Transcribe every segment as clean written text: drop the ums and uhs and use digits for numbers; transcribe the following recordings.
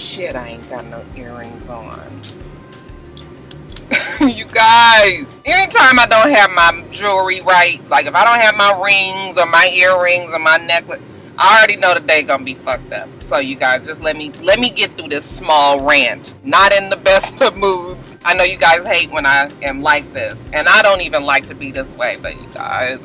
shit, I ain't got no earrings on. You guys, anytime I don't have my jewelry right, like if I don't have my rings or my earrings or my necklace, I already know the day gonna be fucked up. So you guys, just let me get through this small rant. Not in the best of moods. I know you guys hate when I am like this, and I don't even like to be this way, but you guys,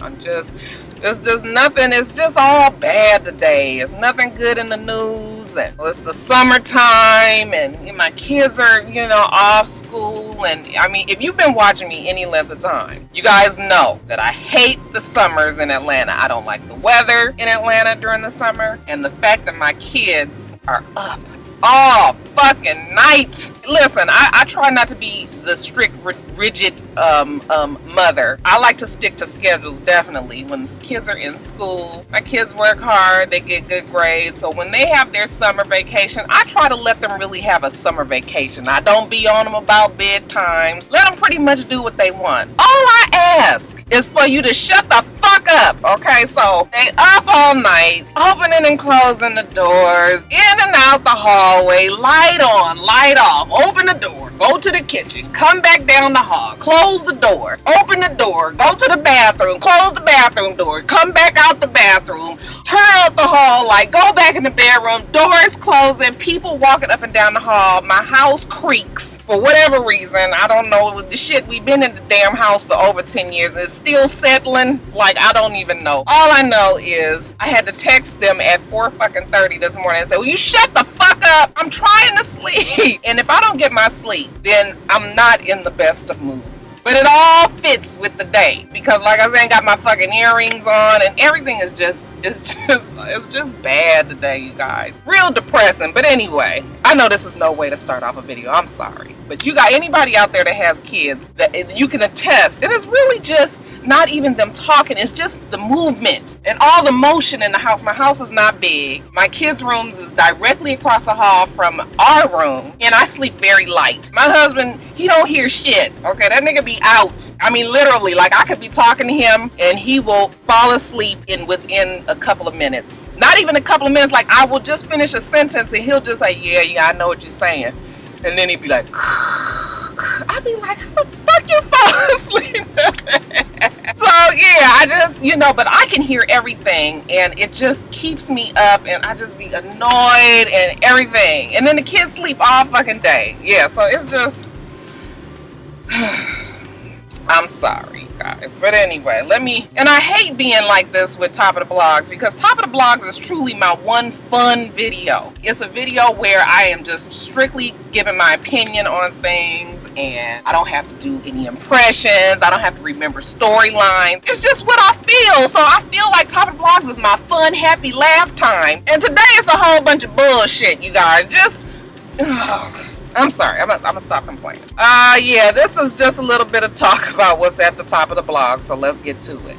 it's just nothing. It's just all bad today. It's nothing good in the news, and it's the summertime, and my kids are, off school. And I mean, if you've been watching me any length of time, you guys know that I hate the summers in Atlanta. I don't like the weather in Atlanta during the summer, and the fact that my kids are up all fucking night. Listen, I try not to be the strict, rigid mother. I like to stick to schedules, definitely. When the kids are in school, my kids work hard, they get good grades. So when they have their summer vacation, I try to let them really have a summer vacation. I don't be on them about bedtimes. Let them pretty much do what they want. All I ask is for you to shut the fuck up, okay? So they up all night, opening and closing the doors, in and out the hallway, light on, light off, open the door, go to the kitchen, come back down the hall, close the door, open the door, go to the bathroom, close the bathroom door, come back out the bathroom, turn off the hall light, go back in the bedroom, doors closing, people walking up and down the hall. My house creaks for whatever reason. I don't know the shit. We've been in the damn house for over 10 years and it's still settling. Like, I don't even know. All I know is I had to text them at 4:30 this morning and say, will you shut the fuck up? I'm trying to sleep. And if I don't get my sleep, then I'm not in the best of moods. But it all fits with the day because, like I said, I got my fucking earrings on and everything is just bad today, you guys. Real depressing. But anyway, I know this is no way to start off a video. I'm sorry. But you got anybody out there that has kids that you can attest. And it's really just not even them talking. It's just the movement and all the motion in the house. My house is not big. My kids' rooms is directly across the hall from our room. And I sleep very light. My husband, he don't hear shit. Okay, that nigga be out. I mean, literally, like I could be talking to him and he will fall asleep within a couple of minutes. Not even a couple of minutes. Like I will just finish a sentence and he'll just say, yeah, I know what you're saying. And then he'd be like, I'd be like, how the fuck you fall asleep? So yeah, I just, but I can hear everything and it just keeps me up and I just be annoyed and everything. And then the kids sleep all fucking day. Yeah, so it's just, I'm sorry guys, but anyway, and I hate being like this with Top of the Blogs because Top of the Blogs is truly my one fun video. It's a video where I am just strictly giving my opinion on things and I don't have to do any impressions. I don't have to remember storylines. It's just what I feel. So I feel like Top of the Blogs is my fun, happy laugh time. And today it's a whole bunch of bullshit, you guys. Just, I'm sorry, I'm gonna stop complaining. Yeah, this is just a little bit of talk about what's at the top of the blog, so let's get to it.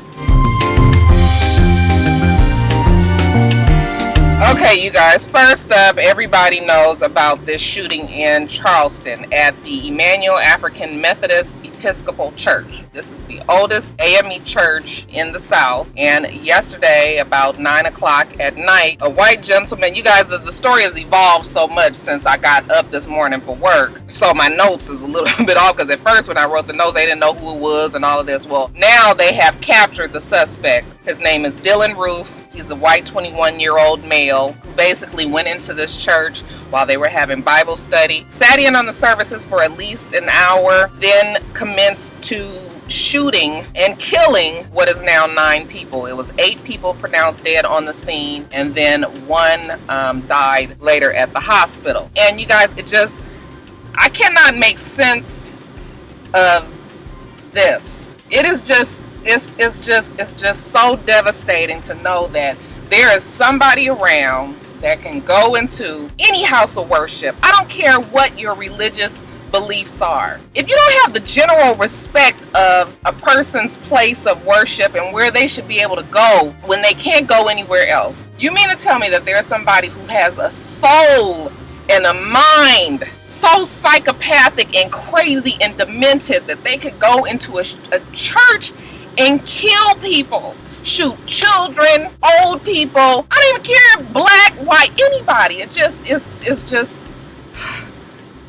Okay, you guys, first up, everybody knows about this shooting in Charleston at the Emmanuel African Methodist Episcopal Church. This is the oldest AME church in the South. And yesterday, about 9 o'clock at night, a white gentleman, you guys, the story has evolved so much since I got up this morning for work. So my notes is a little bit off because at first when I wrote the notes, they didn't know who it was and all of this. Well, now they have captured the suspect. His name is Dylan Roof. He's a white 21-year-old male who basically went into this church while they were having Bible study, sat in on the services for at least an hour, then commenced to shooting and killing what is now 9 people. It was 8 people pronounced dead on the scene, and then 1 died later at the hospital. And you guys, I cannot make sense of this. It is just, it's just so devastating to know that there is somebody around that can go into any house of worship. I don't care what your religious beliefs are. If you don't have the general respect of a person's place of worship and where they should be able to go when they can't go anywhere else, you mean to tell me that there's somebody who has a soul and a mind so psychopathic and crazy and demented that they could go into a church and kill people, shoot children, old people, I don't even care, black, white, anybody. It's just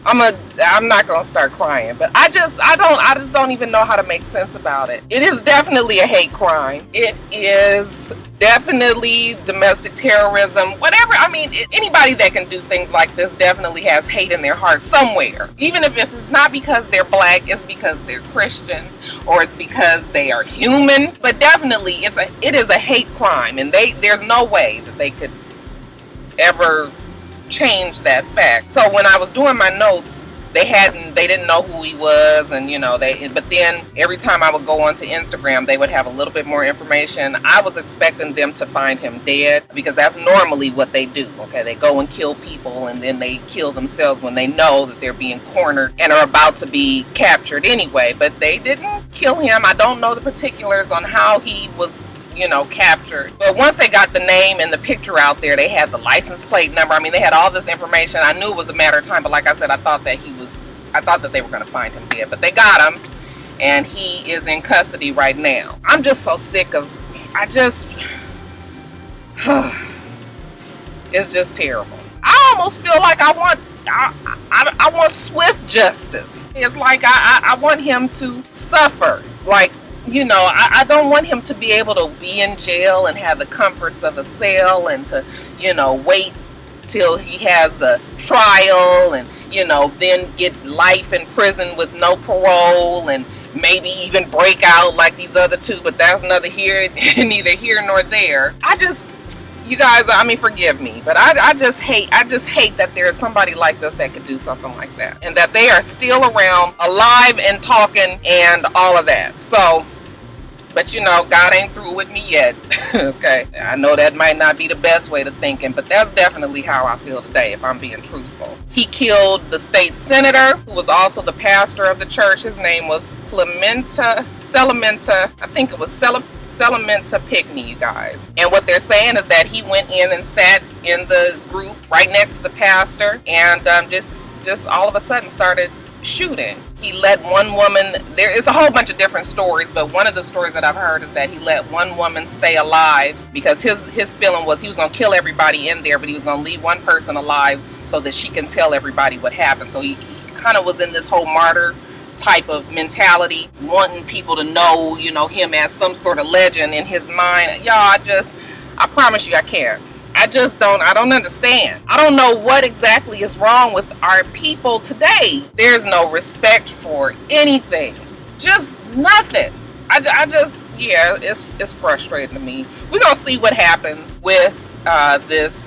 I'm not gonna start crying, but I just don't even know how to make sense about it. It is definitely a hate crime. It is definitely domestic terrorism, whatever. I mean, anybody that can do things like this definitely has hate in their heart somewhere. Even if it's not because they're black, it's because they're Christian, or it's because they are human. But definitely, it is a hate crime, and there's no way that they could ever change that fact. So when I was doing my notes, they didn't know who he was, and but then every time I would go onto Instagram, they would have a little bit more information. I was expecting them to find him dead, because that's normally what they do. Okay, they go and kill people, and then they kill themselves when they know that they're being cornered and are about to be captured anyway. But they didn't kill him. I don't know the particulars on how he was captured. But once they got the name and the picture out there, they had the license plate number. I mean, they had all this information. I knew it was a matter of time, but like I said, I thought that they were going to find him dead. But they got him, and he is in custody right now. I'm just so sick of, it's just terrible. I almost feel like I want swift justice. It's like I want him to suffer. Like, I don't want him to be able to be in jail and have the comforts of a cell, and to, wait till he has a trial, and, then get life in prison with no parole, and maybe even break out like these other two. But that's neither here nor there. You guys, I mean, forgive me, but I just hate that there's somebody like this that could do something like that, and that they are still around, alive and talking and all of that. So, but God ain't through with me yet. Okay, I know that might not be the best way to thinking, but that's definitely how I feel today, if I'm being truthful. He killed the state senator, who was also the pastor of the church. His name was Selamenta. I think it was Selamenta Pickney, you guys. And what they're saying is that he went in and sat in the group right next to the pastor, and just all of a sudden started shooting. He let one woman, there is a whole bunch of different stories, but one of the stories that I've heard is that he let one woman stay alive, because his feeling was he was going to kill everybody in there, but he was going to leave one person alive so that she can tell everybody what happened. So he kind of was in this whole martyr type of mentality, wanting people to know, him as some sort of legend in his mind. Y'all, I promise you I can't. I don't understand. I don't know what exactly is wrong with our people today. There's no respect for anything. Just nothing. It's frustrating to me. We're going to see what happens with this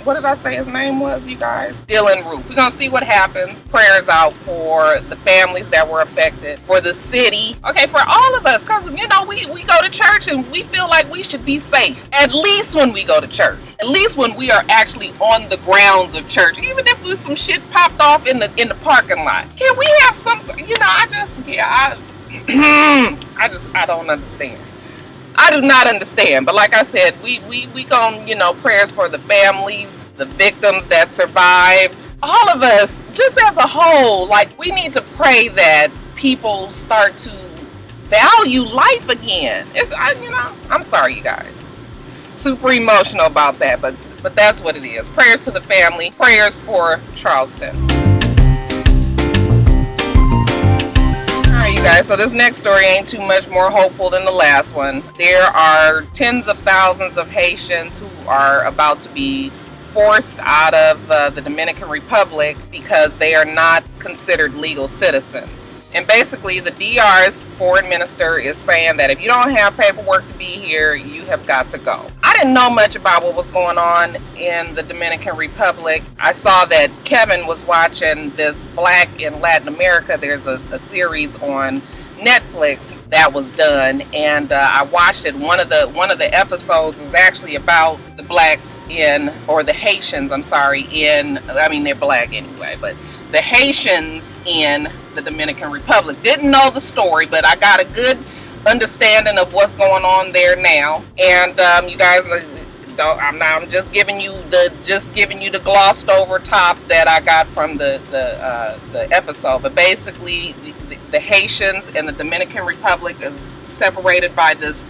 what did I say his name was, you guys? Dylan Roof. We're going to see what happens. Prayers out for the families that were affected, for the city, okay, for all of us, because, we go to church and we feel like we should be safe, at least when we go to church, at least when we are actually on the grounds of church, even if there's some shit popped off in the parking lot. Can we have some, I don't understand. I do not understand, but like I said, we gonna, prayers for the families, the victims that survived, all of us, just as a whole. Like, we need to pray that people start to value life again. I'm sorry, you guys, super emotional about that, but that's what it is. Prayers to the family, prayers for Charleston. You guys, so this next story ain't too much more hopeful than the last one. There are tens of thousands of Haitians who are about to be forced out of the Dominican Republic because they are not considered legal citizens. And basically, the DR's foreign minister is saying that if you don't have paperwork to be here, you have got to go. I didn't know much about what was going on in the Dominican Republic. I saw that Kevin was watching this Black in Latin America. There's a series on Netflix that was done, and I watched it. One of the episodes is actually about the blacks or the Haitians, they're black anyway, but the Haitians in the Dominican Republic. Didn't know the story, but I got a good understanding of what's going on there now. And you guys, I'm just giving you the glossed over top that I got from the episode. But basically, the Haitians and the Dominican Republic is separated by this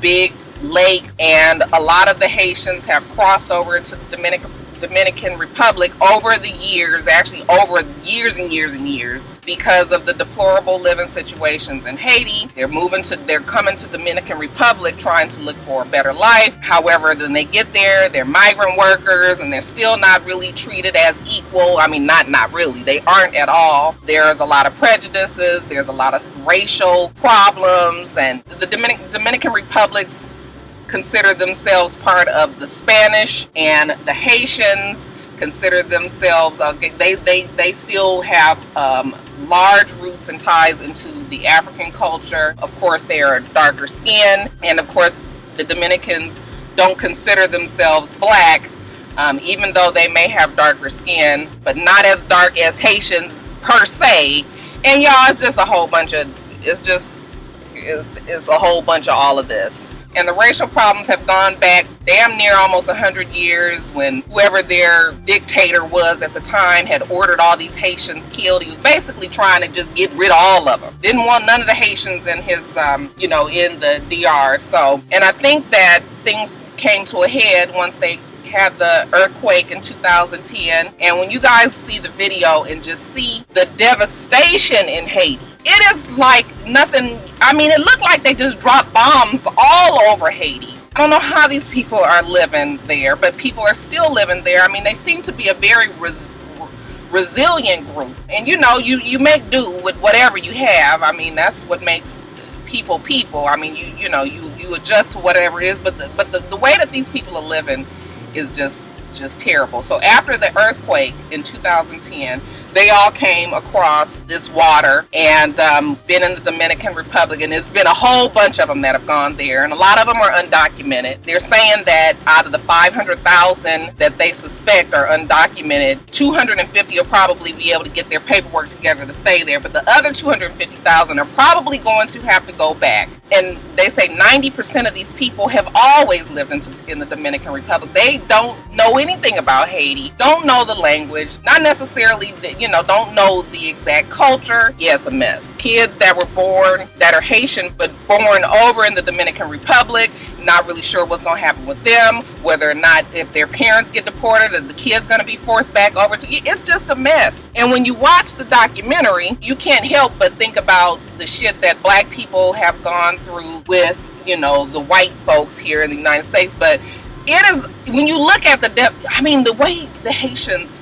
big lake, and a lot of the Haitians have crossed over into the Dominican Republic over the years, actually over years and years and years, because of the deplorable living situations in Haiti. They're coming to Dominican Republic trying to look for a better life. However, when they get there, they're migrant workers and they're still not really treated as equal. I mean, not really. They aren't at all. There's a lot of prejudices. There's a lot of racial problems, and the Dominican Republic's consider themselves part of the Spanish, and the Haitians consider themselves they still have large roots and ties into the African culture. Of course, they are darker skinned, and of course the Dominicans don't consider themselves black, even though they may have darker skin, but not as dark as Haitians per se. And y'all, it's just a whole bunch of it's a whole bunch of all of this. And the racial problems have gone back damn near almost 100 years, when whoever their dictator was at the time had ordered all these Haitians killed. He was basically trying to just get rid of all of them. Didn't want none of the Haitians in his, in the DR. So, and I think that things came to a head once they had the earthquake in 2010. And when you guys see the video and just see the devastation in Haiti, it is like nothing. I mean, it looked like they just dropped bombs all over Haiti. I don't know how these people are living there, but people are still living there. I mean, they seem to be a very resilient group. And you make do with whatever you have. I mean, that's what makes people people. I mean, you adjust to whatever it is, but the way that these people are living is just terrible. So after the earthquake in 2010, they all came across this water and been in the Dominican Republic, and there's been a whole bunch of them that have gone there, and a lot of them are undocumented. They're saying that out of the 500,000 that they suspect are undocumented, 250 will probably be able to get their paperwork together to stay there, but the other 250,000 are probably going to have to go back. And they say 90% of these people have always lived in the Dominican Republic. They don't know anything about Haiti, don't know the language, not necessarily don't know the exact culture. Yeah, it's a mess. Kids that were born, that are Haitian, but born over in the Dominican Republic, not really sure what's going to happen with them, whether or not if their parents get deported, or the kid's going to be forced back over to you. It's just a mess. And when you watch the documentary, you can't help but think about the shit that black people have gone through with, the white folks here in the United States. But it is, when you look at the way the Haitians,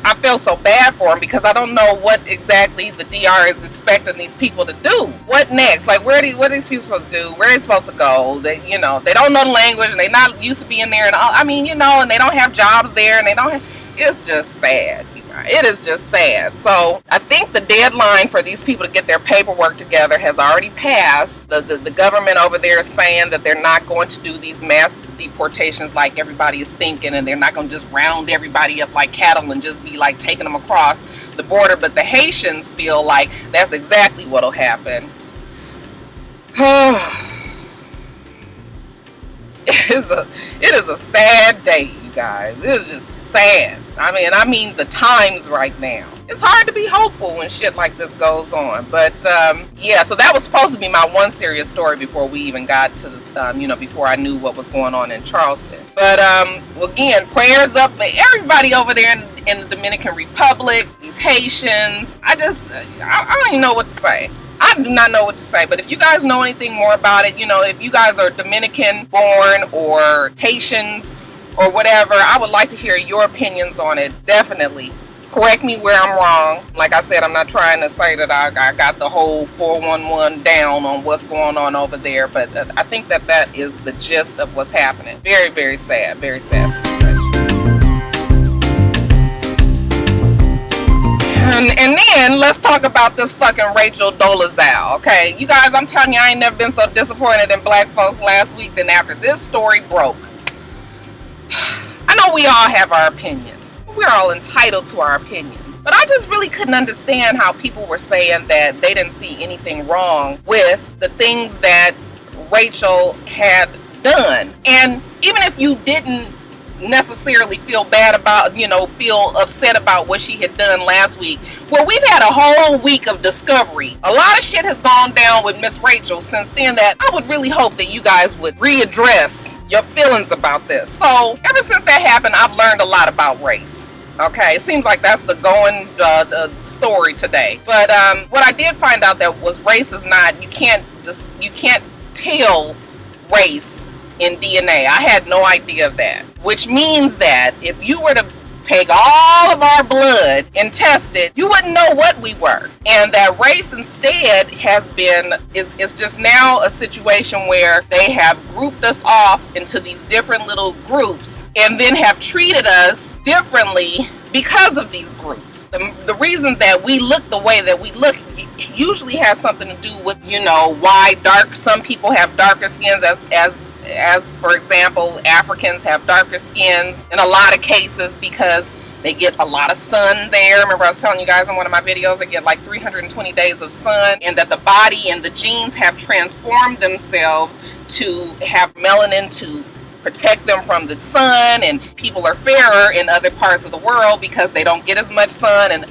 I feel so bad for them, because I don't know what exactly the DR is expecting these people to do. What next? Like, what are these people supposed to do? Where are they supposed to go? They don't know the language, and they're not used to being there, and and they don't have jobs there, and it's just sad. It is just sad. So I think the deadline for these people to get their paperwork together has already passed. The government over there is saying that they're not going to do these mass deportations like everybody is thinking, and they're not going to just round everybody up like cattle and just be like taking them across the border. But the Haitians feel like that's exactly what will happen. It is a sad day, you guys. It is just sad. I mean the times right now. It's hard to be hopeful when shit like this goes on. But yeah, so that was supposed to be my one serious story before we even got to before I knew what was going on in Charleston. But again, prayers up for everybody over there in the Dominican Republic, these Haitians. I don't even know what to say. I do not know what to say, but if you guys know anything more about it, if you guys are Dominican born or Haitians or whatever, I would like to hear your opinions on it. Definitely. Correct me where I'm wrong. Like I said, I'm not trying to say that I got the whole 411 down on what's going on over there, but I think that is the gist of what's happening. Very, very sad. Very sad situation. And then let's talk about this fucking Rachel Dolezal, okay? You guys, I'm telling you, I ain't never been so disappointed in black folks last week than after this story broke. I know we all have our opinions. We're all entitled to our opinions. But I just really couldn't understand how people were saying that they didn't see anything wrong with the things that Rachel had done. And even if you didn't necessarily feel bad about, feel upset about what she had done last week. Well, we've had a whole week of discovery. A lot of shit has gone down with Miss Rachel since then that I would really hope that you guys would readdress your feelings about this. So ever since that happened, I've learned a lot about race. Okay, it seems like that's the story today. But what I did find out that was race is not, you can't tell race in DNA. I had no idea of that. Which means that if you were to take all of our blood and test it, you wouldn't know what we were. And that race instead is just now a situation where they have grouped us off into these different little groups and then have treated us differently because of these groups. The reason that we look the way that we look usually has something to do with, why some people have darker skins, as for example, Africans have darker skins in a lot of cases because they get a lot of sun there. Remember I was telling you guys in one of my videos, they get like 320 days of sun, and that the body and the genes have transformed themselves to have melanin to protect them from the sun, and people are fairer in other parts of the world because they don't get as much sun, and so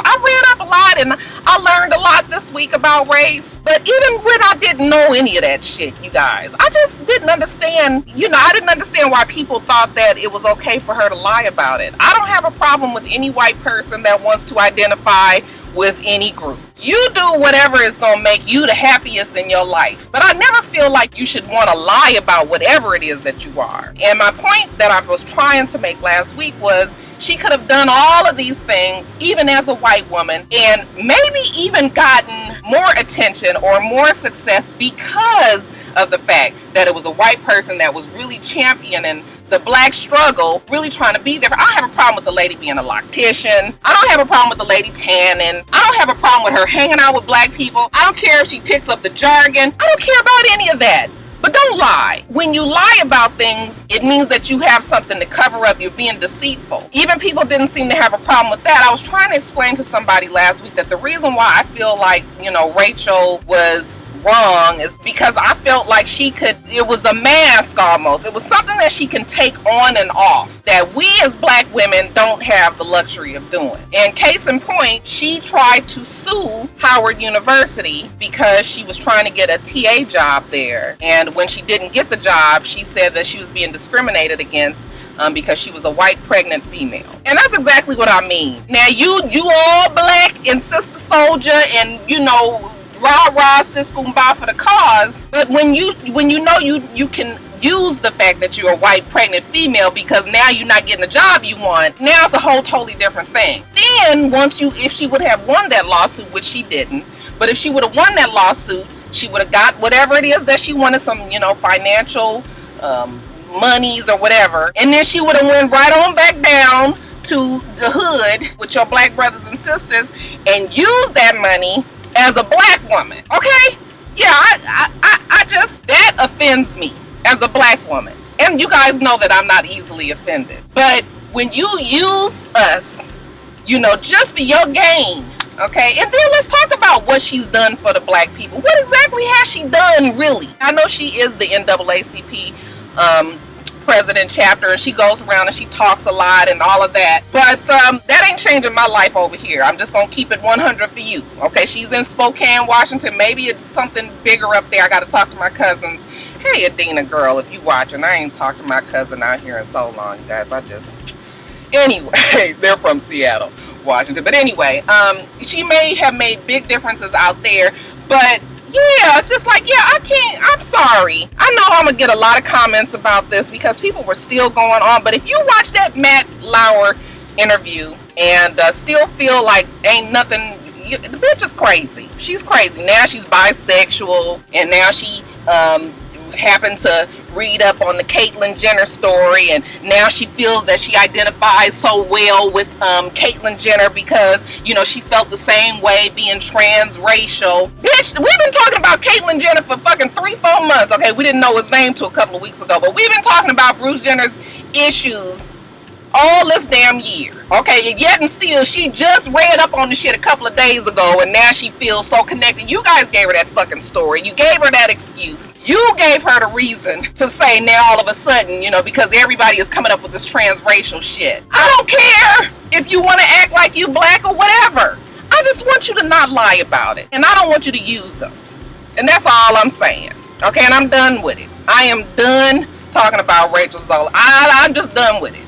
I read up a lot and I learned a lot this week about race. But even when I didn't know any of that shit, you guys, I just didn't understand, I didn't understand why people thought that it was okay for her to lie about it. I don't have a problem with any white person that wants to identify with any group. You do whatever is going to make you the happiest in your life. But I never feel like you should want to lie about whatever it is that you are. And my point that I was trying to make last week was she could have done all of these things even as a white woman and maybe even gotten more attention or more success because of the fact that it was a white person that was really championing the black struggle, really trying to be there. I don't have a problem with the lady being a loctician. I don't have a problem with the lady tanning. I don't have a problem with her hanging out with black people. I don't care if she picks up the jargon. I don't care about any of that. But don't lie. When you lie about things, it means that you have something to cover up. You're being deceitful. Even people didn't seem to have a problem with that. I was trying to explain to somebody last week that the reason why I feel like, Rachel was wrong is because I felt like it was a mask almost. It was something that she can take on and off that we as black women don't have the luxury of doing. And case in point, she tried to sue Howard University because she was trying to get a TA job there. And when she didn't get the job, she said that she was being discriminated against because she was a white pregnant female. And that's exactly what I mean. Now you all black and sister soldier and rah sis kumbah for the cause, but when you can use the fact that you're a white pregnant female because now you're not getting the job you want, now it's a whole totally different thing. Then if she would have won that lawsuit, which she didn't, but if she would have won that lawsuit, she would have got whatever it is that she wanted, some financial monies or whatever, and then she would have went right on back down to the hood with your black brothers and sisters and used that money as a black woman. Okay? Yeah, I just, that offends me as a black woman. And you guys know that I'm not easily offended. But when you use us, just for your gain, okay? And then let's talk about what she's done for the black people. What exactly has she done, really? I know she is the NAACP president chapter, and she goes around and she talks a lot and all of that, but that ain't changing my life over here. I'm just gonna keep it 100 for you. Okay, she's in Spokane, Washington. Maybe it's something bigger up there. I gotta talk to my cousins. Hey Adina girl, if you watching, I ain't talked to my cousin out here in so long, you guys. Anyway, they're from Seattle, Washington, but anyway, she may have made big differences out there, but yeah, it's just like, I'm sorry. I know I'm going to get a lot of comments about this because people were still going on. But if you watch that Matt Lauer interview and still feel like ain't nothing, the bitch is crazy. She's crazy. Now she's bisexual, and now she happened to read up on the Caitlyn Jenner story, and now she feels that she identifies so well with Caitlyn Jenner because she felt the same way being transracial. Bitch, we've been talking about Caitlyn Jenner for fucking 3-4 months. Okay, we didn't know his name till a couple of weeks ago, but we've been talking about Bruce Jenner's issues all this damn year. Okay, and yet and still, she just read up on the shit a couple of days ago, and now she feels so connected. You guys gave her that fucking story. You gave her that excuse. You gave her the reason to say now all of a sudden, you know, because everybody is coming up with this transracial shit. I don't care if you want to act like you black or whatever. I just want you to not lie about it. And I don't want you to use us. And that's all I'm saying. Okay, and I'm done with it. I am done talking about Rachel Zola. I'm just done with it.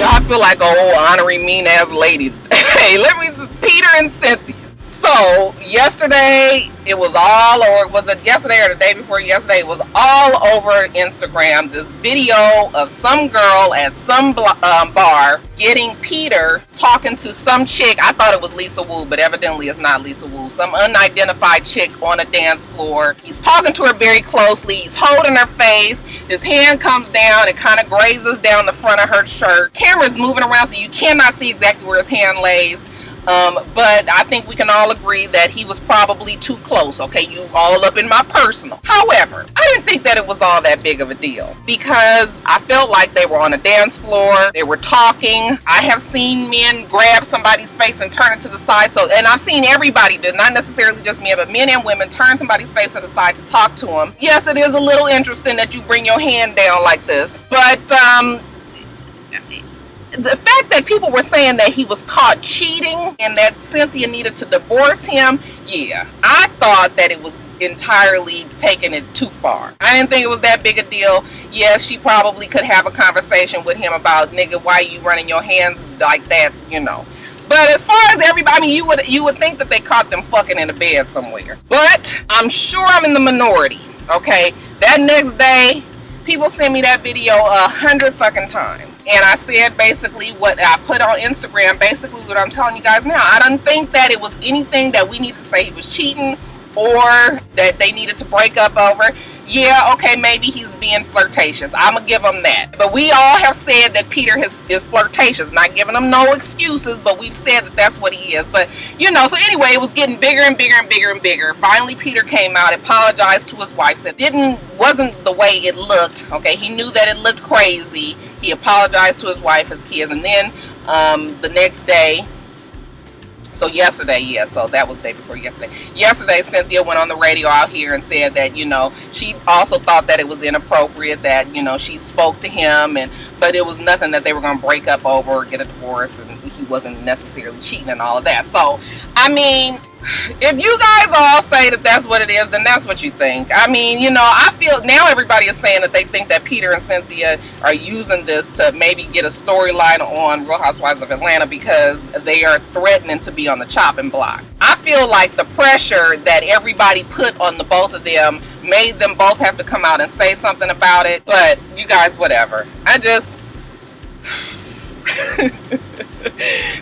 I feel like honoring mean ass lady. Hey, Peter and Cynthia. So yesterday it was all over. Was it yesterday or the day before yesterday? It was all over Instagram. This video of some girl at some bar getting Peter talking to some chick. I thought it was Lisa Wu, but evidently it's not Lisa Wu. Some unidentified chick on a dance floor. He's talking to her very closely. He's holding her face. His hand comes down. It kind of grazes down the front of her shirt. Camera's moving around, so you cannot see exactly where his hand lays. But I think we can all agree that he was probably too close. Okay, you all up in my personal. However, I didn't think that it was all that big of a deal because I felt like they were on a dance floor. They were talking. I have seen men grab somebody's face and turn it to the side. And I've seen everybody do, not necessarily just men, but men and women turn somebody's face to the side to talk to them. Yes, it is a little interesting that you bring your hand down like this, but the fact that people were saying that he was caught cheating and that Cynthia needed to divorce him, yeah, I thought that it was entirely taking it too far. I didn't think it was that big a deal. Yes, she probably could have a conversation with him about, nigga, why you running your hands like that, you know. But as far as everybody, I mean, you would think that they caught them fucking in a bed somewhere. But I'm sure I'm in the minority, okay? That next day, people sent me that video 100 fucking times. And I said basically what I put on Instagram, basically what I'm telling you guys now. I don't think that it was anything that we need to say he was cheating or that they needed to break up over. Yeah, okay, maybe he's being flirtatious. I'm going to give him that. But we all have said that Peter is flirtatious. Not giving him no excuses, but we've said that that's what he is. But, you know, so anyway, it was getting bigger and bigger and bigger and bigger. Finally, Peter came out, apologized to his wife, said wasn't the way it looked. Okay, he knew that it looked crazy. He apologized to his wife, his kids, and then the next day, so yesterday, yeah, so that was the day before yesterday. Yesterday, Cynthia went on the radio out here and said that, you know, she also thought that it was inappropriate that, you know, she spoke to him, but it was nothing that they were going to break up over or get a divorce, and he wasn't necessarily cheating and all of that. So, I mean, if you guys all say that that's what it is, then that's what you think. I mean, you know, I feel now everybody is saying that they think that Peter and Cynthia are using this to maybe get a storyline on Real Housewives of Atlanta because they are threatening to be on the chopping block. I feel like the pressure that everybody put on the both of them made them both have to come out and say something about it. But you guys, whatever. I just...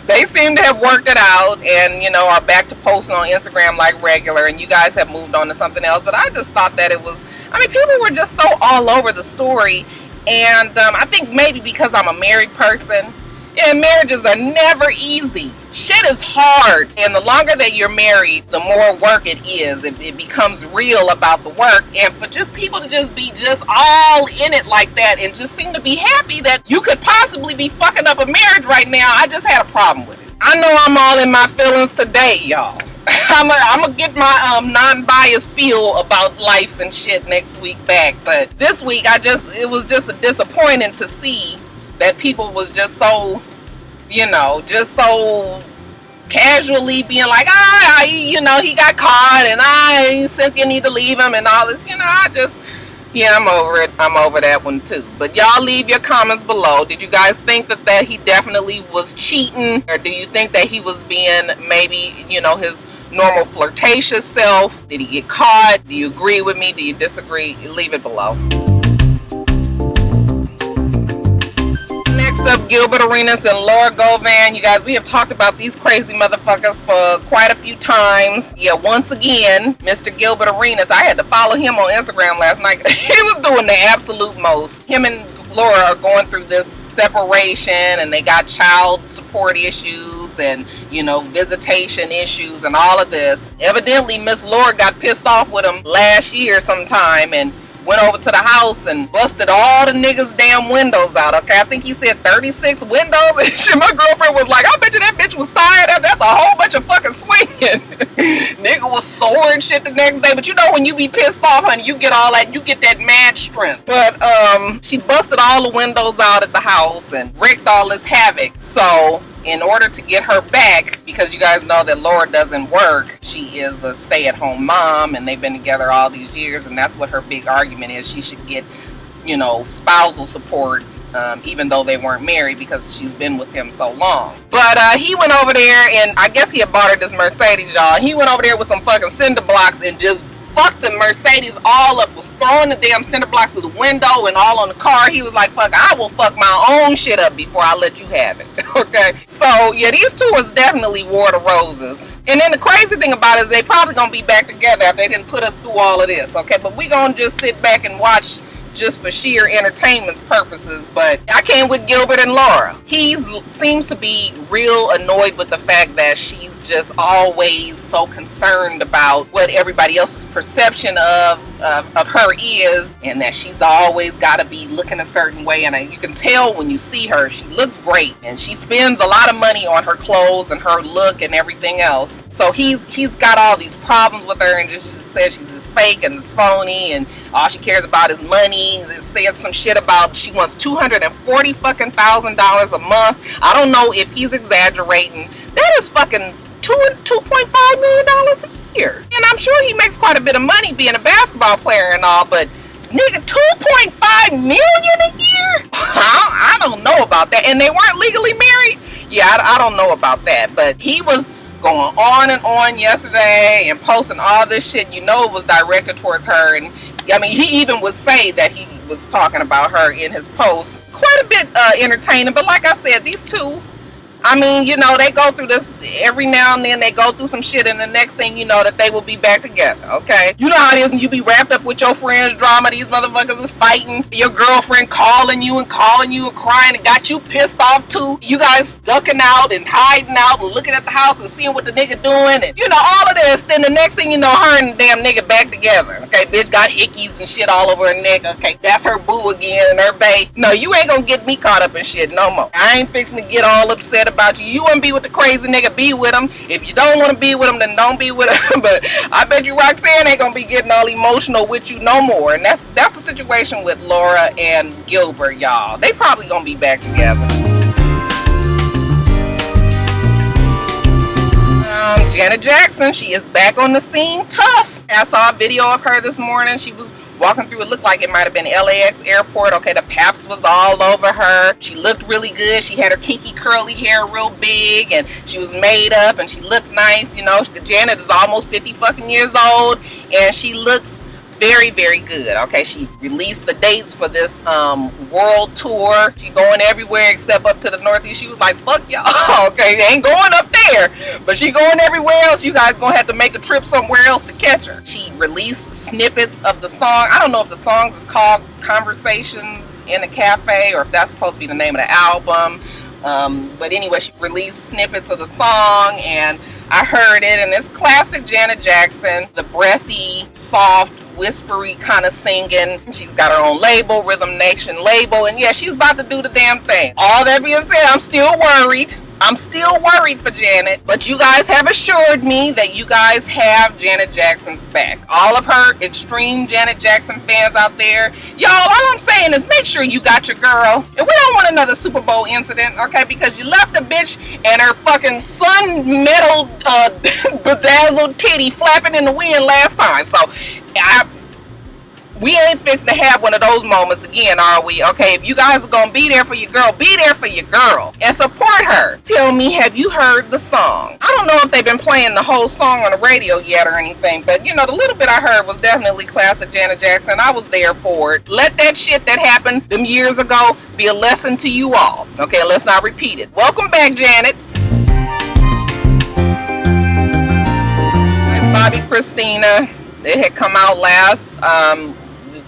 They seem to have worked it out and, you know, are back to posting on Instagram like regular, and you guys have moved on to something else. But I just thought that it was, I mean, people were just so all over the story, and I think maybe because I'm a married person, and marriages are never easy. Shit is hard, and the longer that you're married, the more work it is. It becomes real about the work, and for just people to just be just all in it like that and just seem to be happy that you could possibly be fucking up a marriage right now, I just had a problem with it. I know I'm all in my feelings today, y'all. I'm gonna get my non-biased feel about life and shit next week back, but this week it was just disappointing to see that people was just so, you know, just so casually being like, you know, he got caught and Cynthia need to leave him and all this, you know. I'm over it. I'm over that one too. But y'all leave your comments below. Did you guys think that he definitely was cheating, or do you think that he was being maybe, you know, his normal flirtatious self? Did he get caught? Do you agree with me? Do you disagree? Leave it below. Next up, Gilbert Arenas and Laura Govan. You guys, we have talked about these crazy motherfuckers for quite a few times. Yeah, once again, Mr. Gilbert Arenas, I had to follow him on Instagram last night. He was doing the absolute most. Him and Laura are going through this separation, and they got child support issues and, you know, visitation issues and all of this. Evidently, Miss Laura got pissed off with him last year sometime and went over to the house and busted all the niggas' damn windows out, okay? I think he said 36 windows, and shit, my girlfriend was like, I bet you that bitch was tired of that's a whole bunch of fucking swinging. Nigga was sore and shit the next day, but you know when you be pissed off, honey, you get all that, you get that mad strength. But, she busted all the windows out at the house and wreaked all this havoc, so in order to get her back, because you guys know that Laura doesn't work, she is a stay-at-home mom, and they've been together all these years, and that's what her big argument is. She should get, you know, spousal support, even though they weren't married, because she's been with him so long. But he went over there, and I guess he had bought her this Mercedes, y'all. He went over there with some fucking cinder blocks and just fucked the Mercedes all up, was throwing the damn cinder blocks through the window and all on the car. He was like, fuck, I will fuck my own shit up before I let you have it. Okay, so yeah, these two is definitely War of the Roses. And then the crazy thing about it is they probably gonna be back together after they didn't put us through all of this, okay? But we gonna just sit back and watch just for sheer entertainment's purposes. But I came with Gilbert and Laura. He seems to be real annoyed with the fact that she's just always so concerned about what everybody else's perception of her is, and that she's always got to be looking a certain way. And you can tell when you see her, she looks great, and she spends a lot of money on her clothes and her look and everything else. So he's got all these problems with her, and just said she's this fake and this phony, and all she cares about is money. Said some shit about she wants $240 fucking $1,000 a month. I don't know if he's exaggerating. That is fucking $2.5 million a year, and I'm sure he makes quite a bit of money being a basketball player and all. But nigga, $2.5 million a year? I don't know about that. And they weren't legally married. Yeah, I don't know about that. But he was going on and on yesterday and posting all this shit. You know it was directed towards her. And I mean, he even would say that he was talking about her in his post. Quite a bit entertaining. But like I said, these two, I mean, you know, they go through this every now and then. They go through some shit, and the next thing you know, that they will be back together, okay? You know how it is when you be wrapped up with your friends' drama. These motherfuckers is fighting. Your girlfriend calling you and crying and got you pissed off too. You guys ducking out and hiding out and looking at the house and seeing what the nigga doing, and you know, all of this. Then the next thing you know, her and the damn nigga back together, okay? Bitch got hickeys and shit all over her neck, okay? That's her boo again and her bae. No, you ain't gonna get me caught up in shit no more. I ain't fixing to get all upset about you. You want to be with the crazy nigga, be with him. If you don't want to be with him, then don't be with him. But I bet you Roxanne ain't gonna be getting all emotional with you no more. And that's the situation with Laura and Gilbert, y'all. They probably gonna be back together. Janet Jackson, she is back on the scene tough. I saw a video of her this morning. She was walking through, it looked like it might have been LAX airport. Okay, the paps was all over her. She looked really good. She had her kinky curly hair real big, and she was made up, and she looked nice. You know, Janet is almost 50 fucking years old, and she looks very, very good. Okay, she released the dates for this world tour. She going everywhere except up to the Northeast. She was like, fuck y'all. Okay, they ain't going up there, but she going everywhere else. You guys gonna have to make a trip somewhere else to catch her. She released snippets of the song. I don't know if the song is called Conversations in a Cafe, or if that's supposed to be the name of the album. But anyway, she released snippets of the song, and I heard it, and it's classic Janet Jackson. The breathy, soft, whispery kind of singing. She's got her own label, Rhythm Nation label, and yeah, she's about to do the damn thing. All that being said, I'm still worried. I'm still worried for Janet, but you guys have assured me that you guys have Janet Jackson's back. All of her extreme Janet Jackson fans out there, y'all, all I'm saying is make sure you got your girl. And we don't want another Super Bowl incident, okay? Because you left a bitch and her fucking sun metal bedazzled titty flapping in the wind last time. So We ain't fixed to have one of those moments again, are we? Okay, if you guys are gonna be there for your girl, be there for your girl and support her. Tell me, have you heard the song? I don't know if they've been playing the whole song on the radio yet or anything, but you know, the little bit I heard was definitely classic Janet Jackson. I was there for it. Let that shit that happened them years ago be a lesson to you all. Okay, let's not repeat it. Welcome back, Janet. It's Bobbi Kristina. It had come out last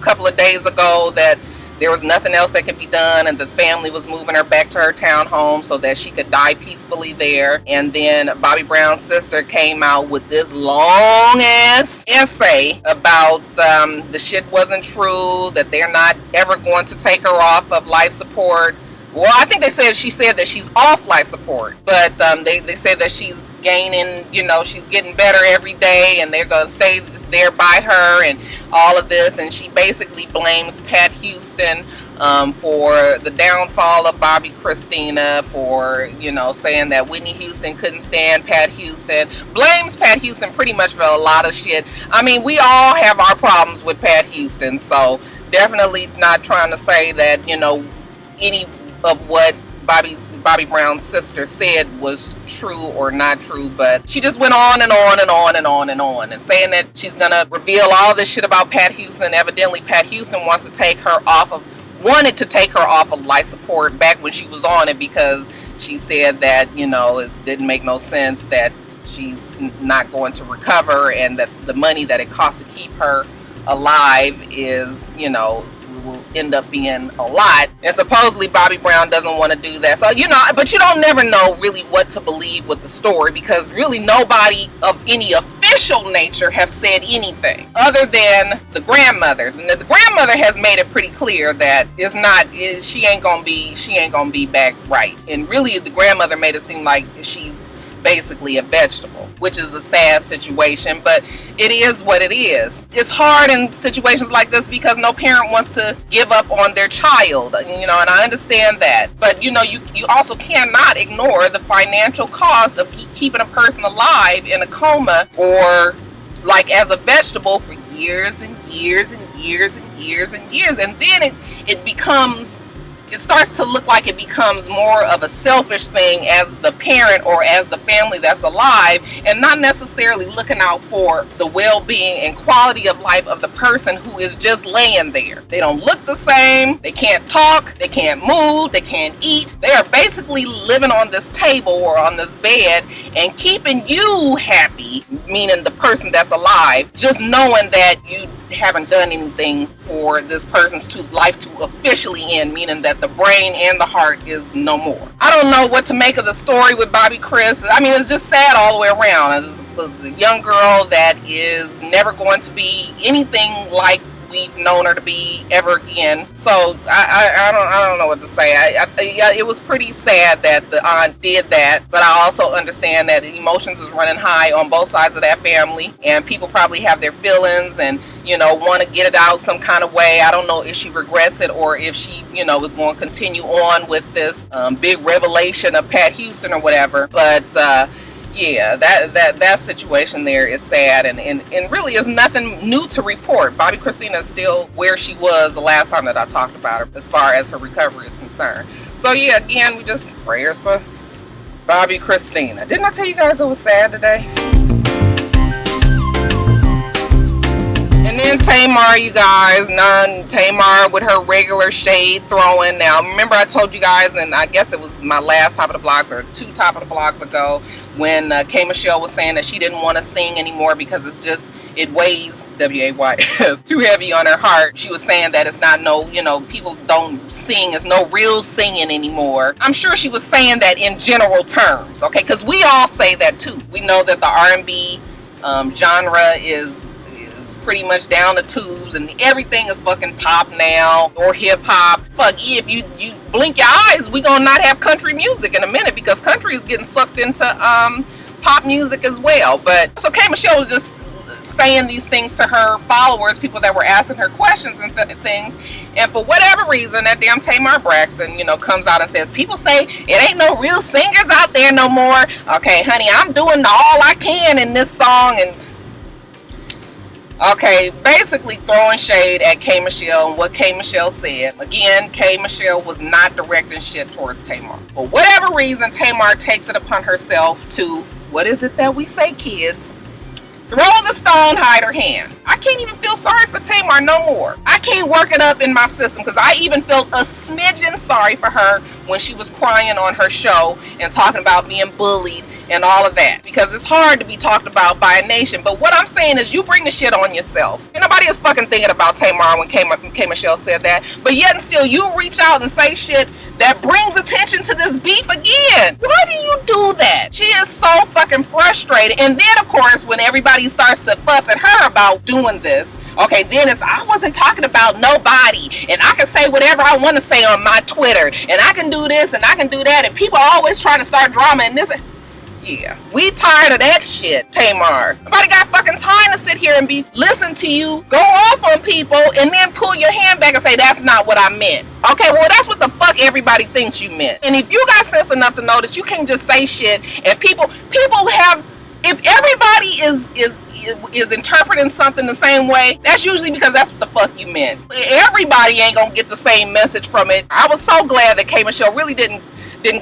couple of days ago that there was nothing else that could be done, and the family was moving her back to her townhome so that she could die peacefully there. And then Bobby Brown's sister came out with this long ass essay about the shit wasn't true, that they're not ever going to take her off of life support. Well, I think she said that she's off life support, but they said that she's gaining, you know, she's getting better every day, and they're going to stay there by her and all of this. And she basically blames Pat Houston for the downfall of Bobbi Kristina, for, you know, saying that Whitney Houston couldn't stand Pat Houston. Blames Pat Houston pretty much for a lot of shit. I mean, we all have our problems with Pat Houston, so definitely not trying to say that, you know, any of what Bobby Brown's sister said was true or not true, but she just went on and on and on and on and on, and saying that she's gonna reveal all this shit about Pat Houston. Evidently, Pat Houston wanted to take her off of life support back when she was on it, because she said that, you know, it didn't make no sense, that she's not going to recover, and that the money that it costs to keep her alive is, you know, will end up being a lot. And supposedly Bobby Brown doesn't want to do that. So, you know, but you don't never know really what to believe with the story, because really nobody of any official nature have said anything other than the grandmother. The grandmother has made it pretty clear that she ain't gonna be back right. And really the grandmother made it seem like she's basically a vegetable, which is a sad situation, but it is what it is. It's hard in situations like this because no parent wants to give up on their child, you know, and I understand that. But, you know, you also cannot ignore the financial cost of keeping a person alive in a coma, or like as a vegetable, for years and years and years and years and years. And then it starts to look like it becomes more of a selfish thing as the parent or as the family that's alive, and not necessarily looking out for the well-being and quality of life of the person who is just laying there. They don't look the same, they can't talk, they can't move, they can't eat. They are basically living on this table or on this bed and keeping you happy, meaning the person that's alive, just knowing that you haven't done anything for this person's life to officially end, meaning that the brain and the heart is no more. I don't know what to make of the story with Bobbi Kris. I mean, it's just sad all the way around. It's a young girl that is never going to be anything like we've known her to be ever again. So I don't know what to say. It was pretty sad that the aunt did that, but I also understand that emotions is running high on both sides of that family, and people probably have their feelings and, you know, want to get it out some kind of way. I don't know if she regrets it or if she, you know, is going to continue on with this big revelation of Pat Houston or whatever. But yeah, that situation there is sad, and really is nothing new to report. Bobbi Kristina is still where she was the last time that I talked about her as far as her recovery is concerned. So yeah, again, we just prayers for Bobbi Kristina. Didn't I tell you guys it was sad today? And then Tamar, you guys, Tamar with her regular shade throwing. Now, remember I told you guys, and I guess it was my last Top of the Blogs or 2 Top of the Blogs ago, when K. Michelle was saying that she didn't want to sing anymore because it weighs, W-A-Y-S, too heavy on her heart. She was saying that it's not people don't sing, it's no real singing anymore. I'm sure she was saying that in general terms, okay? Because we all say that too. We know that the R&B genre is pretty much down the tubes, and everything is fucking pop now, or hip hop. Fuck, if you blink your eyes, we gonna not have country music in a minute, because country is getting sucked into pop music as well. But so K. Michelle was just saying these things to her followers, people that were asking her questions and things, and for whatever reason, that damn Tamar Braxton, comes out and says, people say it ain't no real singers out there no more. Okay, honey, I'm doing all I can in this song, and Okay, basically throwing shade at K. Michelle and what K. Michelle said. Again, K. Michelle was not directing shit towards Tamar. For whatever reason, Tamar takes it upon herself to, what is it that we say, kids? Throw the stone, hide her hand. I can't even feel sorry for Tamar no more. I can't work it up in my system because I even felt a smidgen sorry for her when she was crying on her show and talking about being bullied and all of that. Because it's hard to be talked about by a nation. But what I'm saying is you bring the shit on yourself. And nobody is fucking thinking about Tamar when K. Michelle said that. But yet and still you reach out and say shit that brings attention to this beef again. Why do you do that? She is so fucking frustrated. And then of course when everybody starts to fuss at her about doing this, okay, then it's, I wasn't talking about nobody and I can say whatever I want to say on my Twitter and I can do this and I can do that and people are always trying to start drama and this. Yeah, we tired of that shit, Tamar. Nobody got fucking time to sit here and listen to you go off on people and then pull your hand back and say that's not what I meant. Okay, well that's what the fuck everybody thinks you meant. And if you got sense enough to know that you can't just say shit and people have, if everybody is interpreting something the same way, that's usually because that's what the fuck you meant. Everybody ain't gonna get the same message from it. I was so glad that K. Michelle really didn't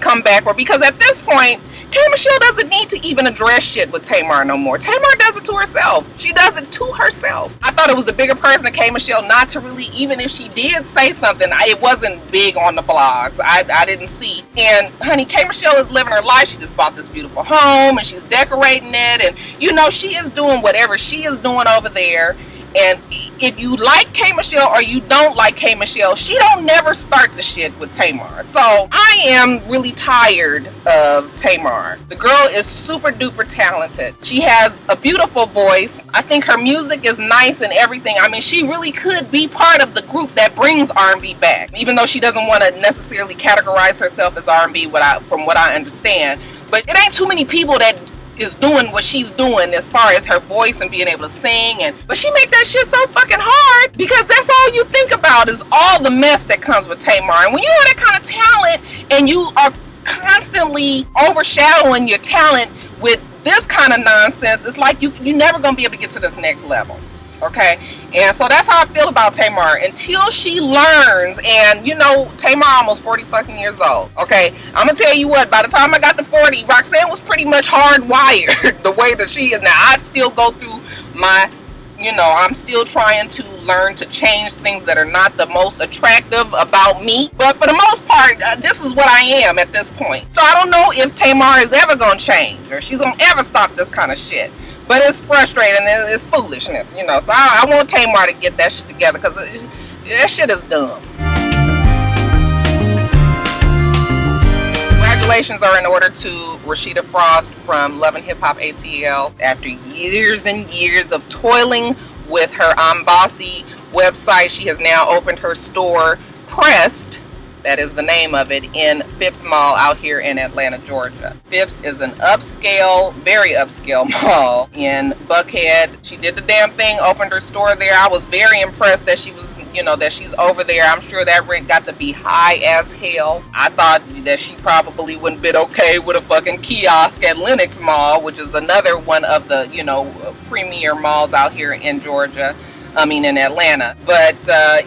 come back for, because at this point K. Michelle doesn't need to even address shit with Tamar no more. Tamar does it to herself. She does it to herself. I thought it was the bigger person of K. Michelle not to really, even if she did say something, it wasn't big on the blogs. I didn't see. And honey, K. Michelle is living her life. She just bought this beautiful home and she's decorating it. And you know, she is doing whatever she is doing over there. And if you like K. Michelle or you don't like K. Michelle, she don't never start the shit with Tamar. So I am really tired of Tamar. The girl is super duper talented. She has a beautiful voice. I think her music is nice and everything. I mean, she really could be part of the group that brings R&B back, even though she doesn't want to necessarily categorize herself as R&B from what I understand. But it ain't too many people that is doing what she's doing as far as her voice and being able to sing, but she make that shit so fucking hard because that's all you think about is all the mess that comes with Tamar. And when you have that kind of talent and you are constantly overshadowing your talent with this kind of nonsense, it's like you're never gonna be able to get to this next level. Okay, and so that's how I feel about Tamar until she learns. And you know, Tamar almost 40 fucking years old. Okay, I'm gonna tell you what, by the time I got to 40, Roxanne was pretty much hardwired the way that she is now. I'd still go through my, you know, I'm still trying to learn to change things that are not the most attractive about me, but for the most part, this is what I am at this point. So I don't know if Tamar is ever gonna change or she's gonna ever stop this kind of shit. But it's frustrating and it's foolishness, you know. So I want Tamar to get that shit together because that shit is dumb. Congratulations are in order to Rashida Frost from Love and Hip Hop ATL. After years and years of toiling with her Bossy website, she has now opened her store, Pressed. That is the name of it, in Phipps Mall out here in Atlanta, Georgia. Phipps is an upscale, very upscale mall in Buckhead. She did the damn thing, opened her store there. I was very impressed that she was, you know, that she's over there. I'm sure that rent got to be high as hell. I thought that she probably wouldn't been okay with a fucking kiosk at Lenox Mall, which is another one of the, you know, premier malls out here in Georgia. In Atlanta. But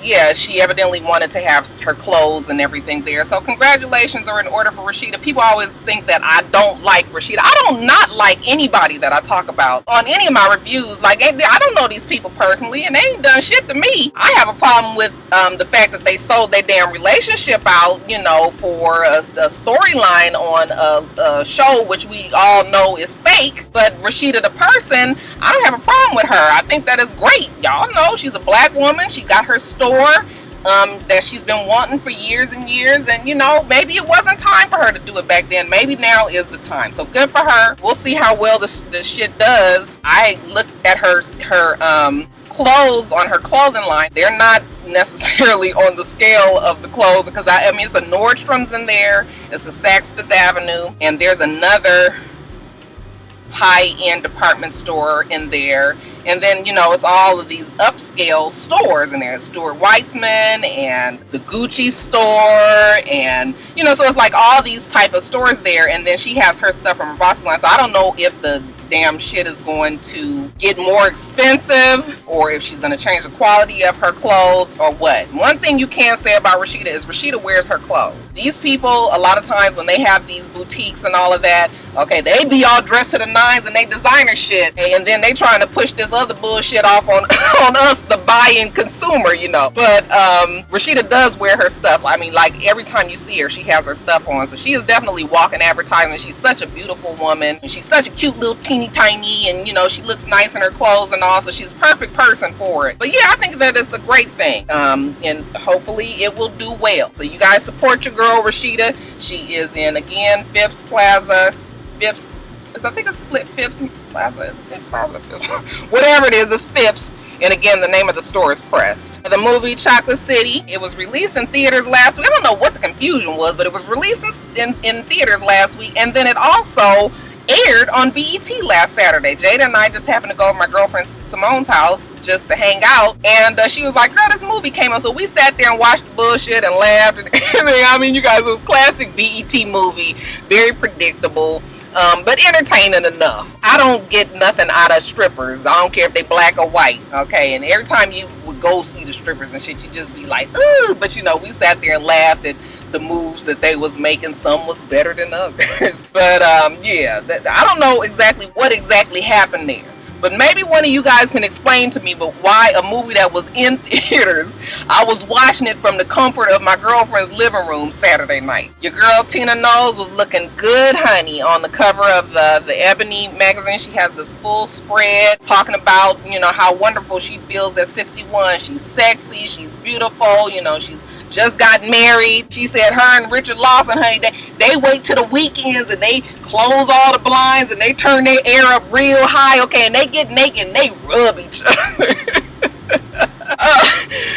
yeah, she evidently wanted to have her clothes and everything there. So congratulations are in order for Rashida. People always think that I don't like Rashida. I don't not like anybody that I talk about on any of my reviews. Like, I don't know these people personally and they ain't done shit to me. I have a problem with the fact that they sold their damn relationship out, you know, for a storyline on a show which we all know is fake. But Rashida the person, I don't have a problem with her. I think that is great. Y'all know she's a black woman. She got her store that she's been wanting for years and years, and you know, maybe it wasn't time for her to do it back then. Maybe now is the time. So good for her. We'll see how well this shit does. I looked at her clothes on her clothing line. They're not necessarily on the scale of the clothes because I mean it's a Nordstrom's in there, it's a Saks Fifth Avenue, and there's another high-end department store in there, and then you know it's all of these upscale stores in there. Stuart Weitzman and the Gucci store, and you know, so it's like all these type of stores there. And then she has her stuff from her Bossy line. So I don't know if the damn shit is going to get more expensive, or if she's going to change the quality of her clothes, or what. One thing you can say about Rashida is Rashida wears her clothes. These people, a lot of times when they have these boutiques and all of that, okay, they be all dressed to the nines and they designer shit, and then they trying to push this other bullshit off on on us, the buying consumer, you know. But Rashida does wear her stuff. I mean, like, every time you see her, she has her stuff on. So she is definitely walking advertising. She's such a beautiful woman, and she's such a cute little teeny tiny, and you know, she looks nice in her clothes and all, so she's a perfect person for it. But yeah, I think that it's a great thing, and hopefully it will do well. So you guys support your girl Rashida. She is in, again, Phipps Plaza. Phipps, I think it's split Phipps Plaza. Is it Phipps Plaza? Whatever it is, it's Phipps. And again, the name of the store is Pressed. The movie Chocolate City, it was released in theaters last week. I don't know what the confusion was, but it was released in theaters last week. And then it also aired on BET last Saturday. Jada and I just happened to go to my girlfriend Simone's house just to hang out. And she was like, girl, this movie came on. So we sat there and watched the bullshit and laughed. And I mean, you guys, it was classic BET movie. Very predictable. But entertaining enough. I don't get nothing out of strippers. I don't care if they black or white, okay? And every time you would go see the strippers and shit, you just be like, ooh. But you know, we sat there and laughed at the moves that they was making. Some was better than others. But yeah, I don't know exactly what exactly happened there. But maybe one of you guys can explain to me why a movie that was in theaters, I was watching it from the comfort of my girlfriend's living room Saturday night. Your girl Tina Knowles was looking good, honey, on the cover of the Ebony magazine. She has this full spread talking about, you know, how wonderful she feels at 61. She's sexy, she's beautiful, you know, she's just got married. She said her and Richard Lawson, honey, they wait till the weekends and they close all the blinds and they turn their air up real high, okay, and they get naked and they rub each other.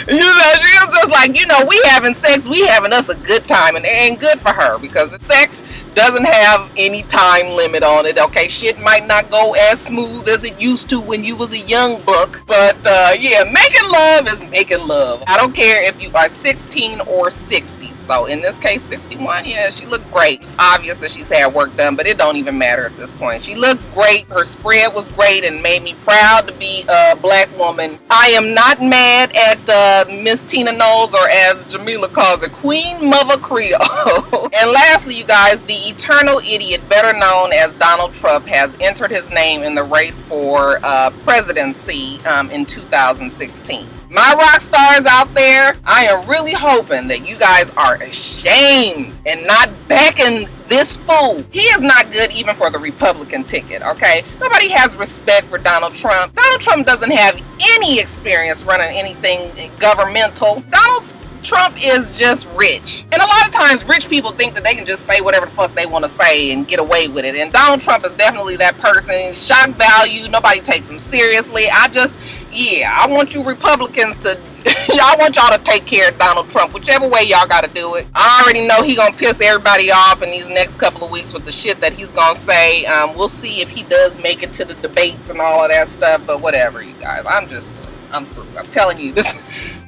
You know, she was just like, you know, we having sex, we having us a good time, and it ain't good for her because sex doesn't have any time limit on it, okay? Shit might not go as smooth as it used to when you was a young buck, but yeah, making love is making love. I don't care if you are 16 or 60. So in this case, 61, yeah, she looked great. It's obvious that she's had work done, but it don't even matter at this point. She looks great. Her spread was great and made me proud to be a black woman. I am not mad at Miss Tina Knowles, or as Jamila calls it, Queen Mother Creole. And lastly, you guys, the eternal idiot, better known as Donald Trump, has entered his name in the race for presidency in 2016. My rock stars out there, I am really hoping that you guys are ashamed and not backing this fool. He is not good even for the Republican ticket, okay? Nobody has respect for Donald Trump. Donald Trump doesn't have any experience running anything governmental. Donald Trump is just rich. And a lot of times rich people think that they can just say whatever the fuck they want to say and get away with it. And Donald Trump is definitely that person. Shock value. Nobody takes him seriously. I want you Republicans to I want y'all to take care of Donald Trump, whichever way y'all gotta do it. I already know he gonna piss everybody off in these next couple of weeks with the shit that he's gonna say. We'll see if he does make it to the debates and all of that stuff, but whatever, you guys. I'm through. I'm telling you, this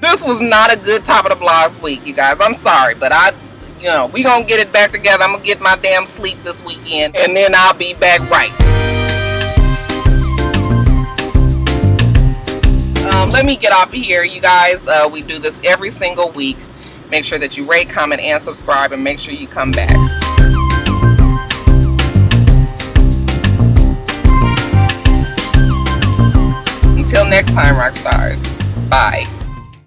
was not a good top of the blogs week, you guys. I'm sorry, but we gonna get it back together. I'm gonna get my damn sleep this weekend, and then I'll be back right. Let me get off of here, you guys. We do this every single week. Make sure that you rate, comment, and subscribe, and make sure you come back. Until next time, rock stars. Bye.